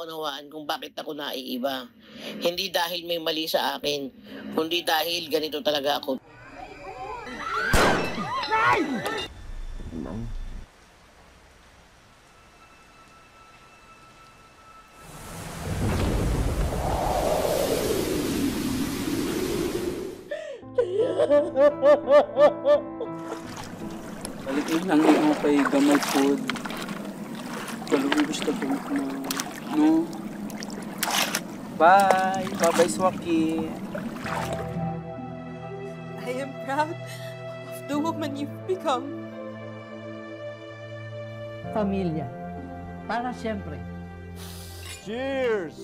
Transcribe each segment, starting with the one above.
naunawaan kung bakit ako naiiba. Hindi dahil may mali sa akin, kundi dahil ganito talaga ako. Balik mo lang mo kay gamay food. Kalau gusto ko mo. No. Bye. Bye-bye, Swaki. I am proud of the woman you've become. Pamilya. Para siyempre. Cheers!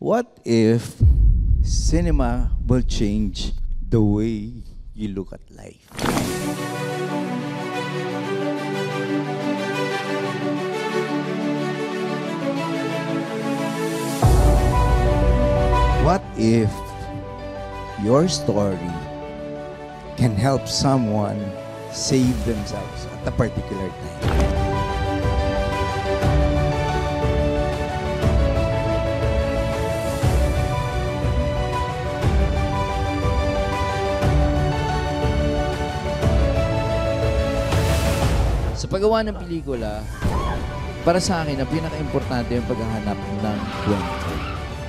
What if cinema will change the way you look at life? What if your story can help someone save themselves at a particular time? Sa paggawa ng pelikula, para sa akin, ang pinaka-importante yung paghahanap ng kwento.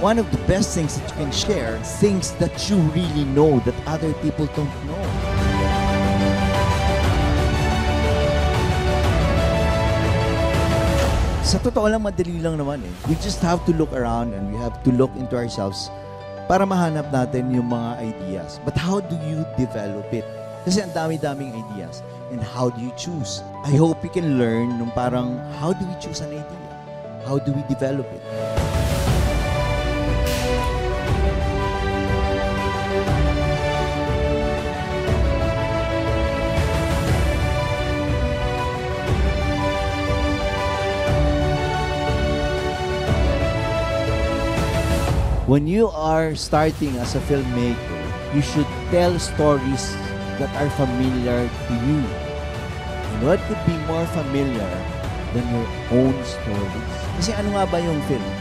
One of the best things that you can share, things that you really know that other people don't know. Sa totoo lang, madali lang naman eh. We just have to look around and we have to look into ourselves para mahanap natin yung mga ideas. But how do you develop it? Kasi ang dami-daming ideas. And how do you choose? I hope you can learn nung parang, how do we choose an idea? How do we develop it? When you are starting as a filmmaker, you should tell stories that are familiar to you. And what could be more familiar than your own stories? Kasi ano nga ba yung film?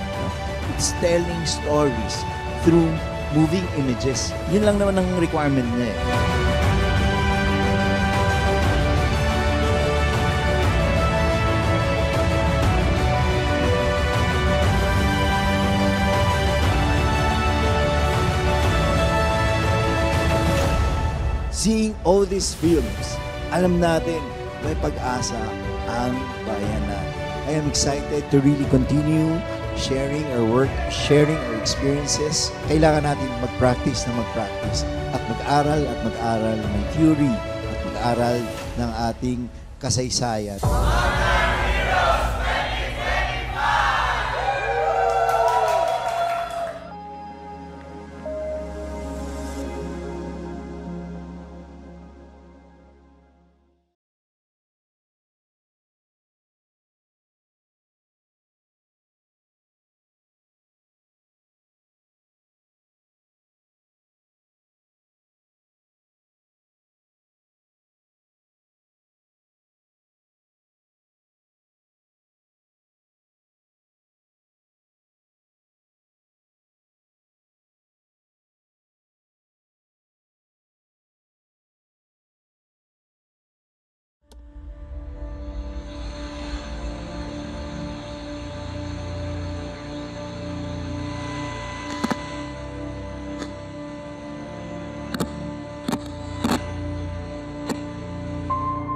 It's telling stories through moving images. Yun lang naman ang requirement niya eh. Seeing all these films, alam natin may pag-asa ang bayan natin. I am excited to really continue sharing our work, sharing our experiences. Kailangan natin mag-practice at mag-aral ng theory at mag-aral ng ating kasaysayan.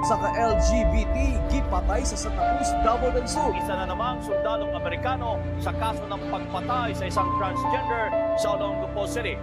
sa ka-LGBT gipatay sa Santa Cruz, Davao del Sur. Isa na namang sundalong Amerikano sa kaso ng pagpatay sa isang transgender sa Olongapo City.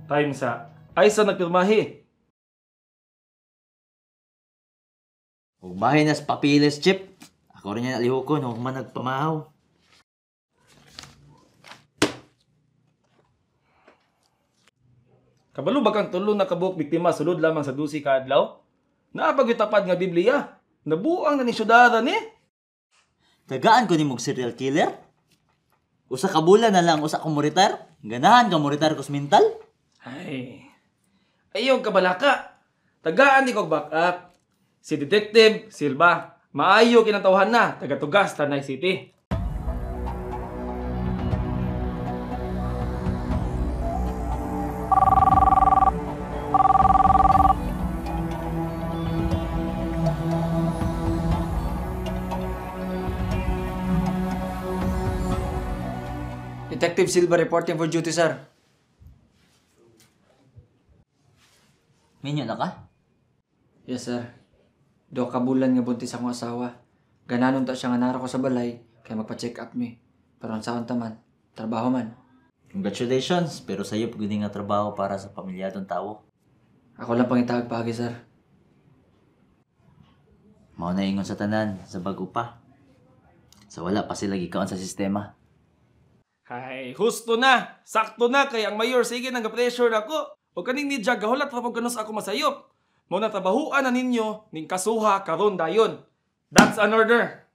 Time sa ay sa nagpirmahi. Ugmahin nas papilis, Chip. Ako rin yan alihukon, huwag man nagpamahaw. Kabalo ba kang tulo na kabuok biktima sulod lamang sa 12 ka adlaw? Naapagitapad nga Biblia. Nabuang na ni syudada ni. Tagaan ko ni mong serial killer? Usa ka bulan na lang, usa ka moritar? Ganahan ka moritar kos mental? Ay, ayong kabalaka. Tagaan ni kog backup. Si Detective Silva, maayo kinatawhan na, taga-tugas Tanay City. Detective Silva reporting for duty, sir. Minyo na ka? Yes, sir. Do ka bulan nga buntis akong asawa. Gananon ta siya nga naro ko sa balay, kaya magpa-check up mi. Pero ang saan taman, trabaho man. Congratulations, pero sa'yo pagod nga trabaho para sa pamilyadong tao. Ako lang pang itahag pagi, sir. Mao na ingon sa tanan, sa bago pa. Sa wala pa sila gikaon sa sistema. Ay, husto na. Sakto na kay ang mayor sige nang pressure ako. O kaning ni Jag gahulat pa pagkanos ako masayop. Mo na trabahuan na ninyo ning kasuha karon dayon. That's an order.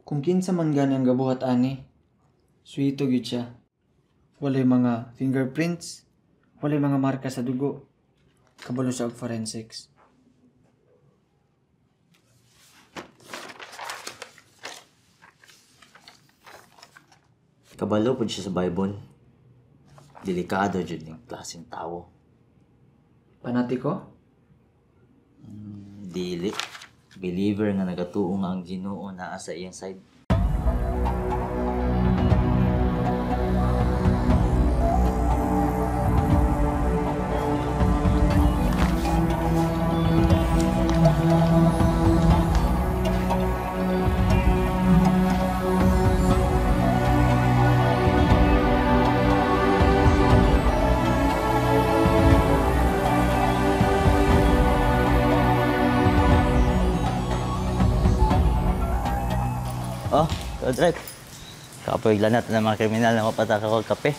Kung kinsa man gani ang gabuhat ani, suwito gyud siya. Walay mga fingerprints, walay mga marka sa dugo. Kabalo sa forensics. Kabalo po siya sa Bible. Delikado dyan yung klaseng tao. Panatiko? Dili. Believer nga nagatuo nga ang Ginoo naa sa iyang side. Oh, Rodrick. Kapoy lanat ng mga kriminal na mapataka ko kape.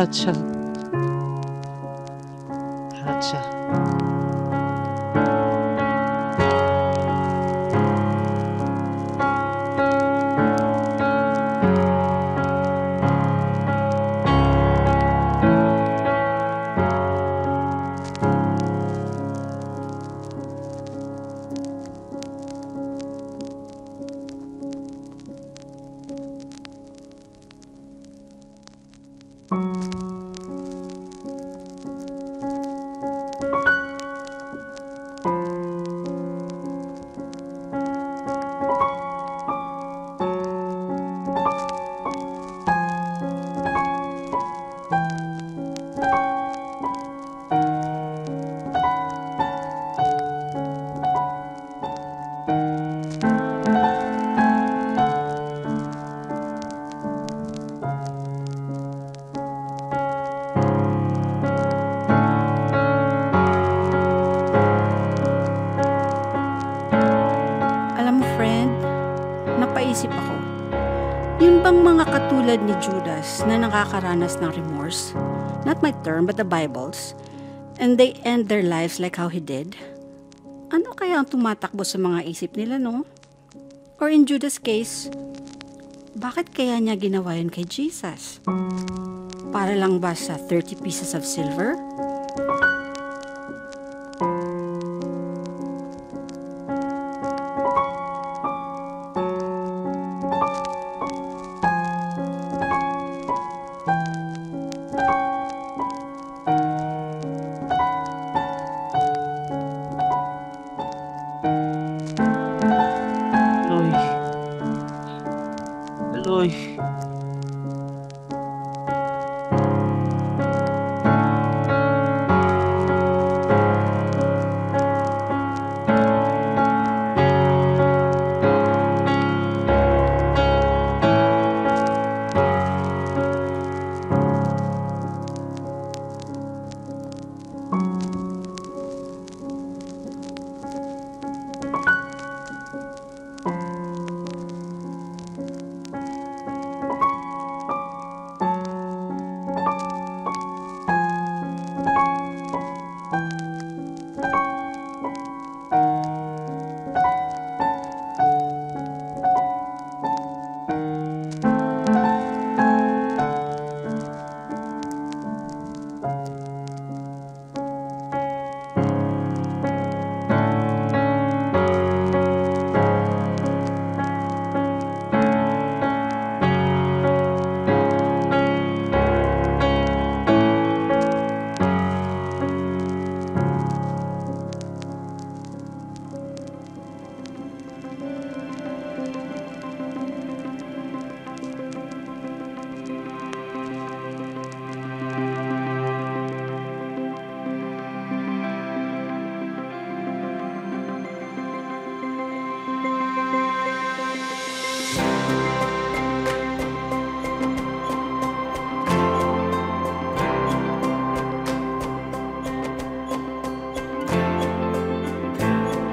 Hacha. Hacha. napaisip ako, yun bang mga katulad ni Judas na nakakaranas ng remorse, not my term but the Bible's, and they end their lives like how he did? Ano kaya ang tumatakbo sa mga isip nila, no? Or in Judas' case, bakit kaya niya ginawa yun kay Jesus? Para lang ba sa 30 pieces of silver? Aloy.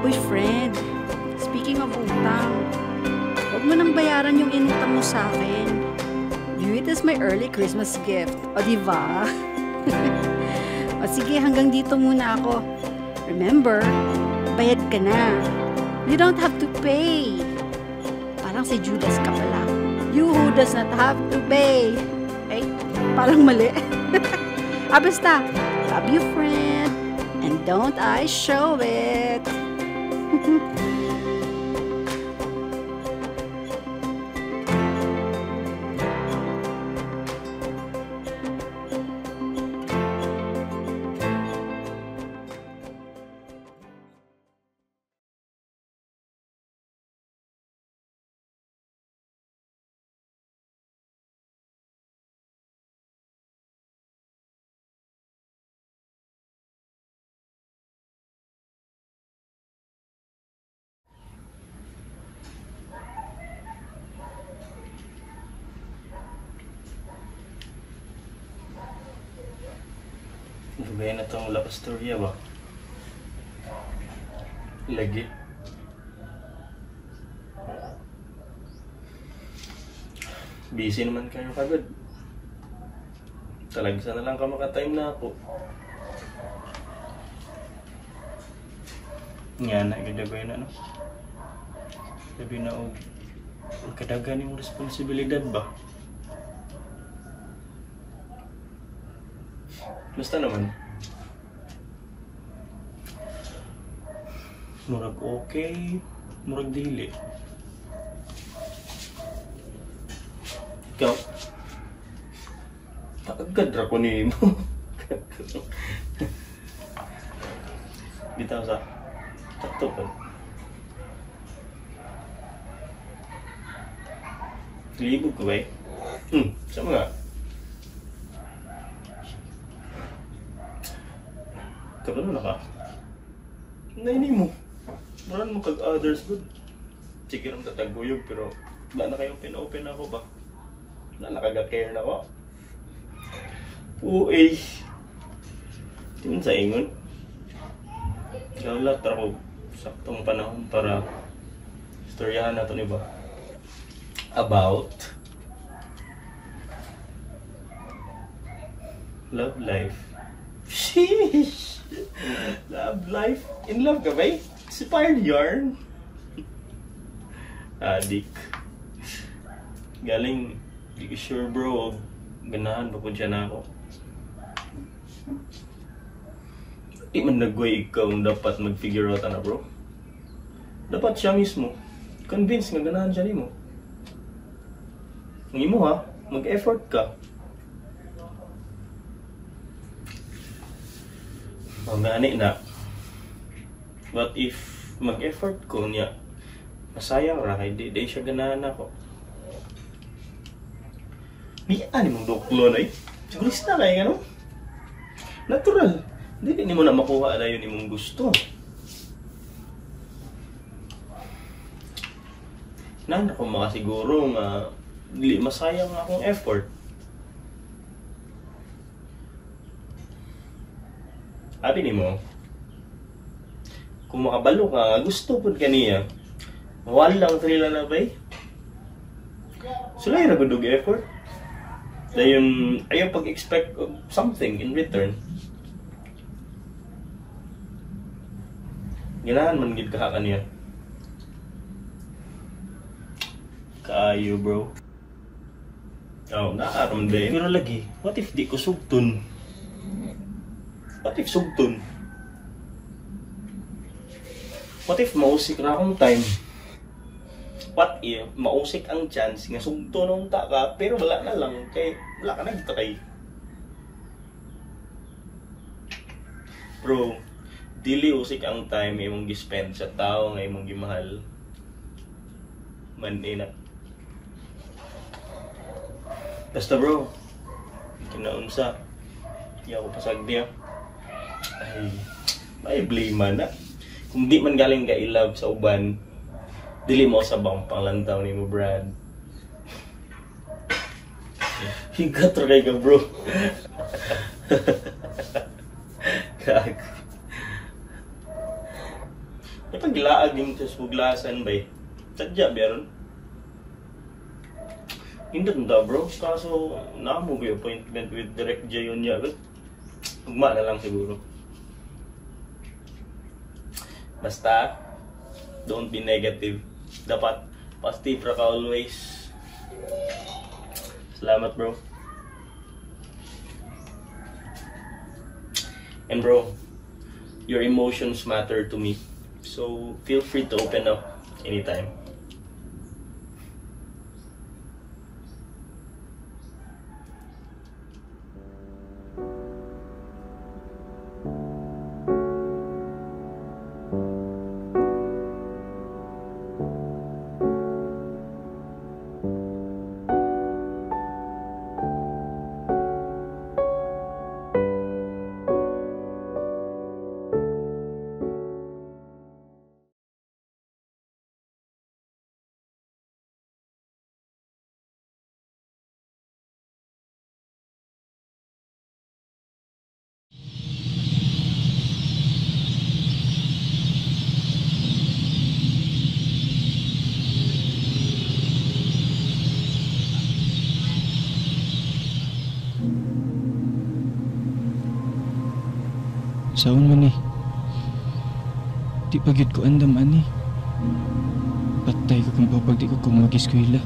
Uy, friend, speaking of utang, huwag mo nang bayaran yung inutang mo sa akin. View it as my early Christmas gift. O, diba? O, sige, hanggang dito muna ako. Remember, bayad ka na. You don't have to pay. Parang si Judas ka pala. You who does not have to pay. Ay, parang mali. Basta, love you, friend. And don't I show it. Gaya na itong love story ba? Lagi. Busy naman kayo kagad. Talagsa na lang ka maka-time na ako. Nga na, gagawin na, no? Sabi na, kadagan yung responsibilidad ba? Basta naman. Murag okay, murag dili. Ikaw, takagad ra ko ni mo. Bitaw sa takto pa. Libog ko ba eh? Sama nga. Kabalo na ka? Naini mo. Maran mo kag others good. Sige ram tataguyog pero wala na kayong pin-open ako ba? Wala na kaga-care na ako. Uy. Tingin sa ingon. Gawala tara ko saktong panahon para istoryahan nato ni ba? About love life. Sheesh! Love life? In love ka ba? Si Pine Yarn? Adik. Galing, di ko sure bro. Ganahan pa po siya na ako. Di man nagway ikaw dapat mag-figure out na bro. Dapat siya mismo. Convince nga ganahan siya ni mo. Ang imo ha, mag-effort ka. Magani na. What if mag-effort ko niya? Masayang ra kay di siya ganahan ako. Di ani mong doklo na eh. Sigurista na yung ano? Natural. Hindi mo na makuha na yun imong gusto. Nan ako makasiguro nga dili masayang akong effort. Abi ni mo, kung makabalo ka, gusto po kaniya, walang trila na ba'y? Sila yung nagudog effort. Dayon, ayaw pag-expect of something in return. Ganahan man gid ka kaniya. Kaayo bro. Oh, naaram ba? Pero lagi, what if di ko sugton? What if sugton? What if mausik na akong time? What if mausik ang chance nga sugton nung ta ka pero wala na lang kay wala ka na dito kay. Bro, dili usik ang time imong gi-spend sa tao nga imong gimahal. Man ina. Basta bro, kinaunsa. Di ako pasagdi ay, may blame na. Kung di man galing ka i-love sa uban, dili mo sa bang panglantaw ni mo, Brad. Higat ra kay ka, bro. Kag. Napaglaag yung tasbuglasan ba eh. Sadya, meron. Hindi na bro. Kaso, namo may appointment with Direct J yun niya. Ugma na lang siguro. Basta, don't be negative. Dapat, positive ra ka always. Salamat, bro. And bro, your emotions matter to me. So feel free to open up anytime. Saon man di pagyud ko andam ani. Patay ko kung pag di ko mag-eskwela.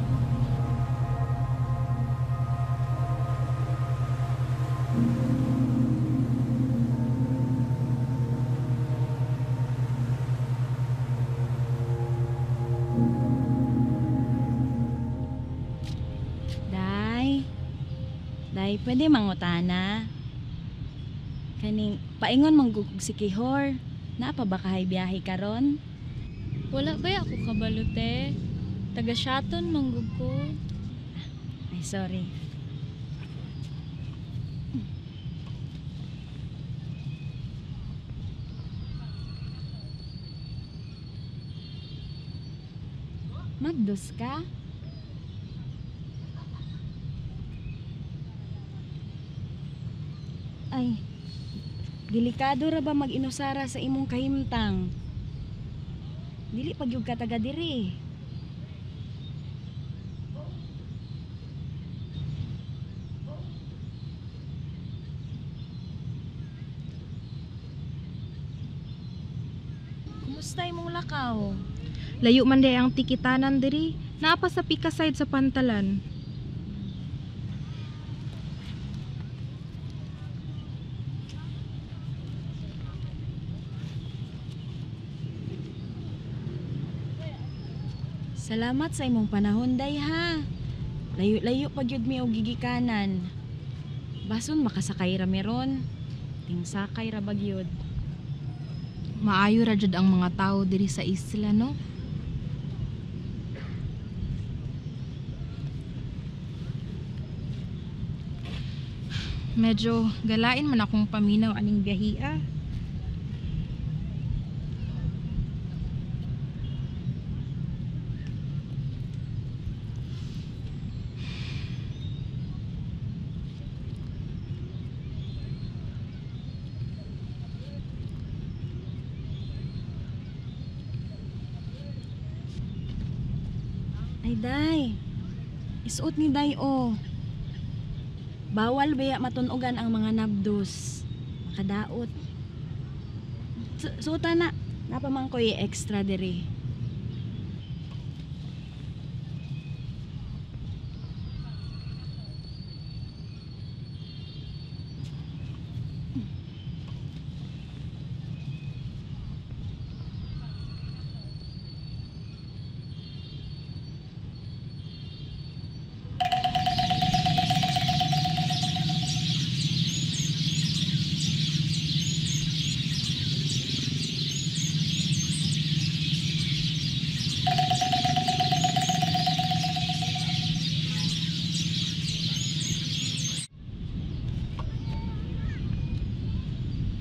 Day, pwede mangutana. Kaning paingon manggugug si Kihor. Na pa ba kahay biyahe karon? Wala ba ako kabalote? Taga Shaton manggug ko. Ay, sorry. Magdos ka? Ay, delikado ra ba mag-inusara sa imong kahimtang? Dili pagyug ka taga diri. Kumusta imong lakaw? Layo man day ang tikitanan diri. Naapa sa pika side sa pantalan. Salamat sa imong panahon, day, ha. Layo-layo pag yun mi og gigikanan. Bason makasakay ra meron. Tingsakay ra bagyod. Maayo ra jud ang mga tao diri sa isla, no? Medyo galain man akong paminaw aning biyahia. Ay, day. Isuot ni day, oh. Bawal baya matunogan ang mga nabdos. Makadaot. Suota na. Napamang ko extra diri.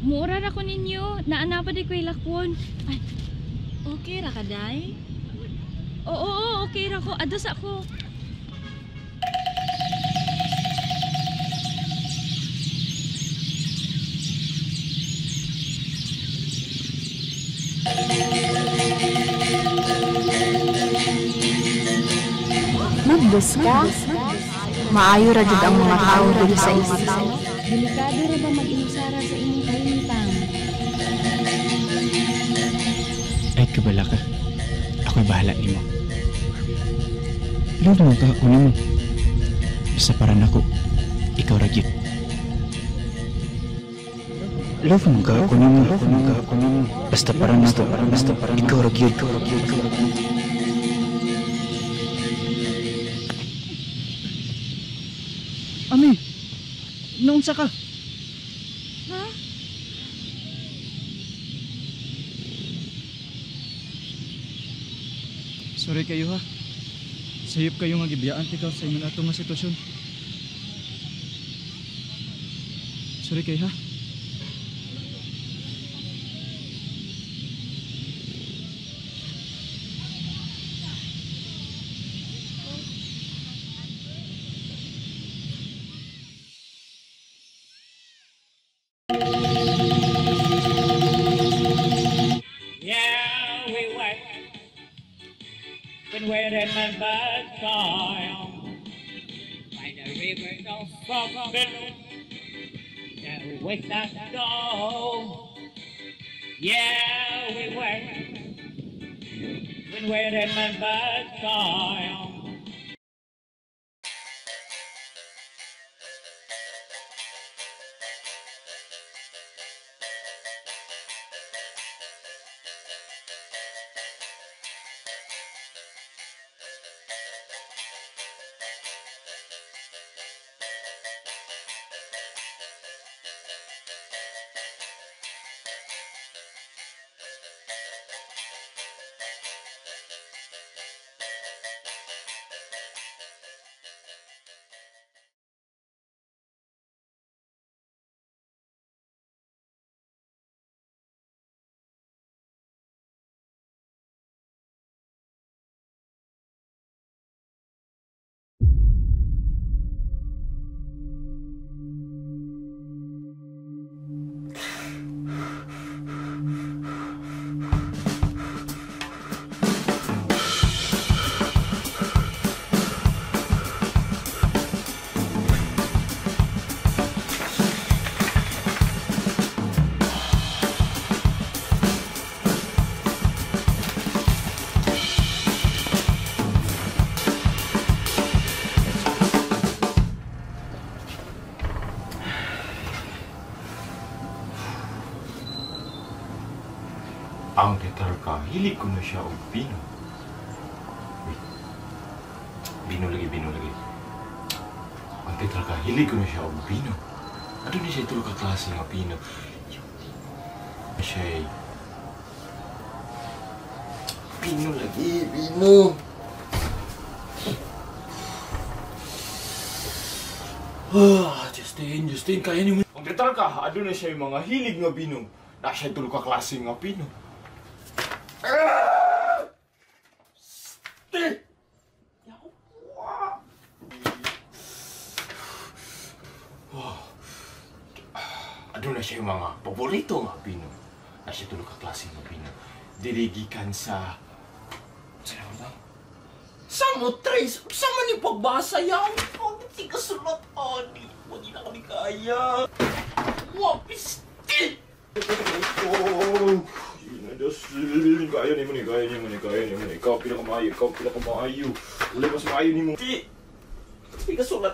Mura ra ko ninyo. Naana pa di ko ilakwon. Ay, okay ra ka, day? Oo, okay ra ko. Ados ako. Magdos ka? Maayo ra jud ang mga tao diri sa isla. Delikado ra ba mag-inusara sa imong kahimtang? Ay, kabala ka. Ako'y bahala nimo. Love mo ka ako nimo. Basta para nako, ikaw ra gyud. Love mo ka ako nimo. Basta para nako, ikaw ra gyud. Ami, naunsa ka? Ha? Sorry kayo ha. Sayop kayo nga gibiyaan tikaw sa ingon ato nga sitwasyon. Sorry kayo ha. Yeah, we went when we're in my bad time by the river of Forbidden. There was that go. Yeah, we went when we're in my bad time. Ang tetrarka, hilig ko na siya og Pino. Wait. Bino lagi. Ang tetrarka, hilig ko na siya og Pino. Ano na siya ito ka klase nga Pino? Siya Pino lagi, Pino. Justin, kaya niyo. Ang tetrarka, ano na siya yung mga hilig nga Pino. Na siya ito ka klase nga Pino. Ano na siya yung mga paborito nga Pino. Na siya tulog ka klase nga Pino. Dirigikan sa... Saan ba? Samo trace! Sama ni pagbasa yan! Hindi ka sulat, Ani! Hindi na kami kaya! Wapisti! Kaya ni mo ni. Ikaw pinakamaayo. Wala mas maayo ni mo. Hindi ka sulat.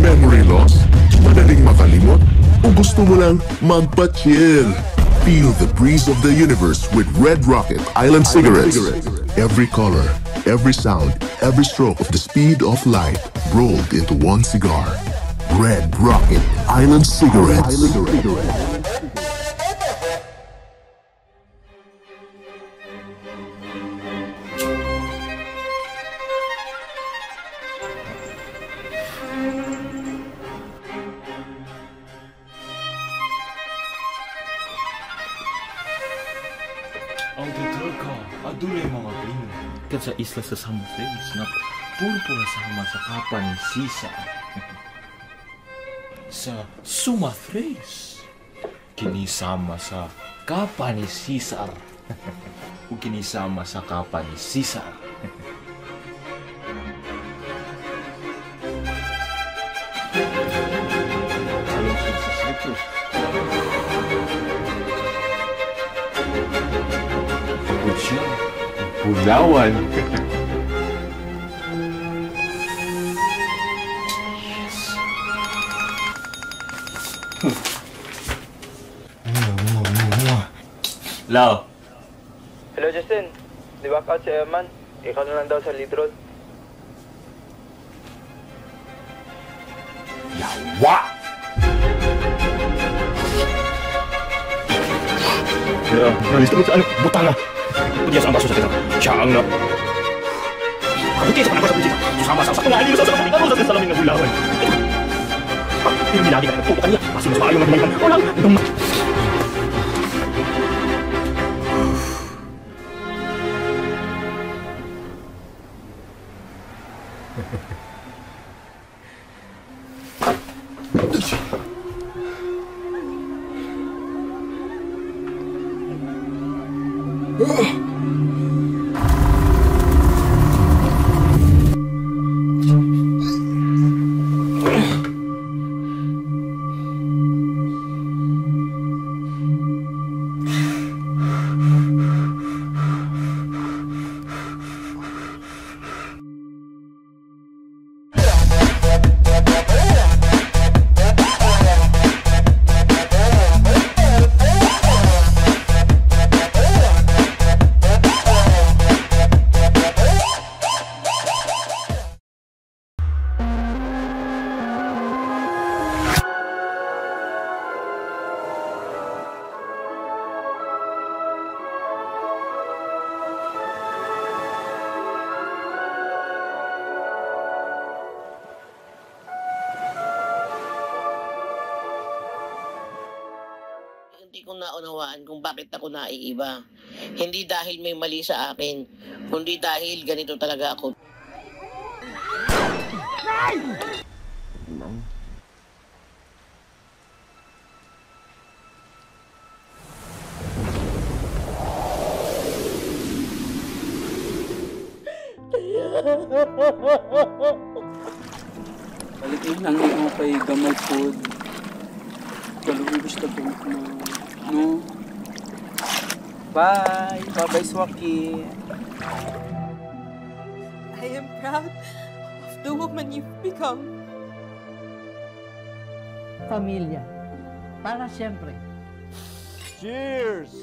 Memory loss? Madaling makalimot? O gusto mo lang magpa-chill? Feel the breeze of the universe with Red Rocket Island Cigarettes. Every color, every sound, every stroke of the speed of light rolled into one cigar. Red Rocket Island Cigarettes. Adulay mga primo. Kat sa isla sa Samothrace na puro sama sa kapan ni Sisa. Sa Sumathrace. Kinisama sa kapan ni Caesar. O kinisama sa kapan ni Caesar. Salungsod sa Cyprus. Pagod siya. Pulawan. Yes. Lao. Hello Justin, di ba out si Eman? Ikaw na lang daw sa lead road. Yawa! Nalisto mo sa ano? Butanga! Pagiyas ang baso sa kita. Siya ang na... Kabuti sa panagwa sa pulisita. Susama sa sakto nga hindi sa salamin. Ano sa salamin ng bulawan? Pero minagi ka na nagpupo kanya. Masin mas maayo ng bumayan. Walang... Hindi ko naunawaan kung bakit ako naiiba. Hindi dahil may mali sa akin, kundi dahil ganito talaga ako. Balikin lang mo kay gamay food. Kalau gusto ko no. Bye. Bye-bye, Swaki. I am proud of the woman you've become. Pamilya. Para siyempre. Cheers!